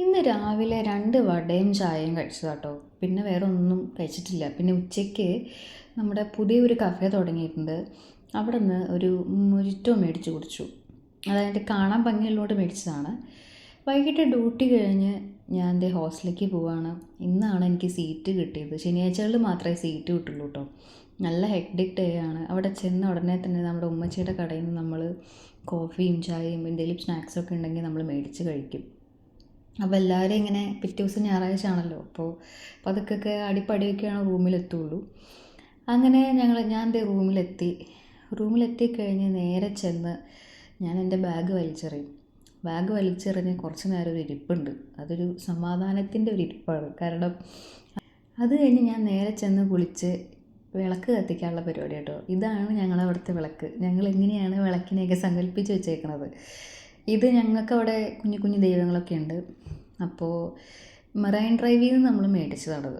ഇന്ന് രാവിലെ 2 വടയും ചായയും കഴിച്ചതാട്ടോ. പിന്നെ വേറെ ഒന്നും കഴിച്ചിട്ടില്ല. പിന്നെ ഉച്ചയ്ക്ക് നമ്മുടെ പുതിയൊരു കഫേ തുടങ്ങിയിട്ടുണ്ട്. അവിടുന്ന് ഒരു മൊജിറ്റോ മേടിച്ച് കുടിച്ചു. അതായത് കാണാൻ ഭംഗിയുള്ളതുകൊണ്ട് മേടിച്ചതാണ്. വൈകിട്ട് ഡ്യൂട്ടി കഴിഞ്ഞ് ഞാൻ ദേ ഹോസ്റ്റലിലേക്ക് പോവാണ്. ഇന്നാണ് എനിക്ക് സീറ്റ് കിട്ടിയത്. ശനിയാഴ്ചകളിൽ മാത്രമേ സീറ്റ് കിട്ടുള്ളൂ കേട്ടോ. നല്ല ഹെക്ടിക് ഡേ ആണ്. അവിടെ ചെന്ന ഉടനെ തന്നെ നമ്മുടെ ഉമ്മച്ചിയുടെ കടയിൽ നിന്ന് നമ്മൾ കോഫിയും ചായയും എന്തെങ്കിലും സ്നാക്സൊക്കെ ഉണ്ടെങ്കിൽ നമ്മൾ മേടിച്ച് കഴിക്കും. അപ്പോൾ എല്ലാവരും ഇങ്ങനെ പിറ്റേ ദിവസം ഞായറാഴ്ച ആണല്ലോ, അപ്പോൾ പതുക്കെ അടിപ്പടിയൊക്കെയാണ് റൂമിലെത്തുള്ളൂ. അങ്ങനെ ഞാൻ എൻ്റെ റൂമിലെത്തിക്കഴിഞ്ഞ് നേരെ ചെന്ന് ഞാൻ എൻ്റെ ബാഗ് വലിച്ചെറിയും. ബാഗ് വലിച്ചെറിഞ്ഞ് കുറച്ച് നേരം ഒരു ഇരിപ്പുണ്ട്. അതൊരു സമാധാനത്തിൻ്റെ ഒരു ഇരിപ്പാണ്. കാരണം അത് കഴിഞ്ഞ് ഞാൻ നേരെ ചെന്ന് കുളിച്ച് വിളക്ക് കത്തിക്കാനുള്ള പരിപാടി കേട്ടോ. ഇതാണ് ഞങ്ങളവിടുത്തെ വിളക്ക്. ഞങ്ങൾ എങ്ങനെയാണ് വിളക്കിനെയൊക്കെ സങ്കല്പിച്ച് വെച്ചേക്കണത്. ഇത് ഞങ്ങൾക്കവിടെ കുഞ്ഞു കുഞ്ഞു ദൈവങ്ങളൊക്കെ ഉണ്ട്. അപ്പോൾ മറൈൻ ഡ്രൈവിൽ നിന്ന് നമ്മൾ മേടിച്ചതാണത്.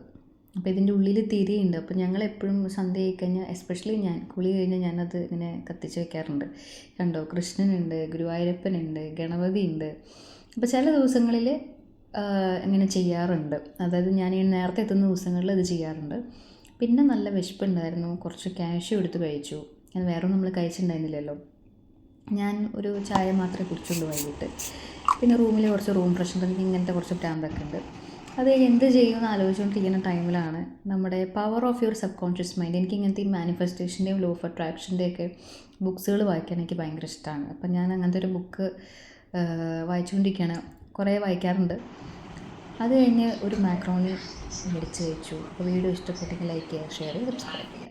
അപ്പോൾ ഇതിൻ്റെ ഉള്ളിൽ തിരിയുണ്ട്. അപ്പോൾ ഞങ്ങളെപ്പോഴും സന്ധ്യ ആയിക്കഴിഞ്ഞാൽ, എസ്പെഷ്യലി ഞാൻ കുളി കഴിഞ്ഞാൽ ഞാനത് ഇങ്ങനെ കത്തിച്ച് വെക്കാറുണ്ട്. കണ്ടോ, കൃഷ്ണനുണ്ട്, ഗുരുവായൂരപ്പനുണ്ട്, ഗണപതി ഉണ്ട്. അപ്പോൾ ചില ദിവസങ്ങളിൽ ഇങ്ങനെ ചെയ്യാറുണ്ട്. അതായത് ഞാൻ ഈ നേരത്തെ എത്തുന്ന ദിവസങ്ങളിൽ ഇത് ചെയ്യാറുണ്ട്. പിന്നെ നല്ല വിശപ്പുണ്ടായിരുന്നു. കുറച്ച് ക്യാഷ്യൂ എടുത്ത് കഴിച്ചു. അത് വേറെ നമ്മൾ കഴിച്ചിട്ടുണ്ടായിരുന്നില്ലല്ലോ. ഞാൻ ഒരു ചായ മാത്രമേ കുടിച്ചുള്ളൂ വൈകിട്ട്. പിന്നെ റൂമിൽ കുറച്ച് റൂം ഫ്രഷ്നർ, എനിക്ക് ഇങ്ങനത്തെ കുറച്ച് പ്രാന്തൊക്കെ ഉണ്ട്. അത് എന്ത് ചെയ്യുമെന്ന് ആലോചിച്ചുകൊണ്ടിരിക്കുന്ന ടൈമിലാണ് നമ്മുടെ power of your sub conscious mind. എനിക്ക് ഇങ്ങനത്തെ ഈ മാനിഫെസ്റ്റേഷൻ്റെയും ലോ ഓഫ് അട്രാക്ഷൻ്റെയൊക്കെ ബുക്സുകൾ വായിക്കാൻ എനിക്ക് ഭയങ്കര ഇഷ്ടമാണ്. അപ്പം ഞാൻ അങ്ങനത്തെ ഒരു ബുക്ക് വായിച്ചുകൊണ്ടിരിക്കുകയാണ്. കുറേ വായിക്കാറുണ്ട്. അത് കഴിഞ്ഞ് ഒരു മാക്രോണി മേടിച്ച് കഴിച്ചു. അപ്പോൾ വീഡിയോ ഇഷ്ടപ്പെട്ടെങ്കിൽ ലൈക്ക് ചെയ്യുക, ഷെയർ ചെയ്യുക, സബ്സ്ക്രൈബ് ചെയ്യുക.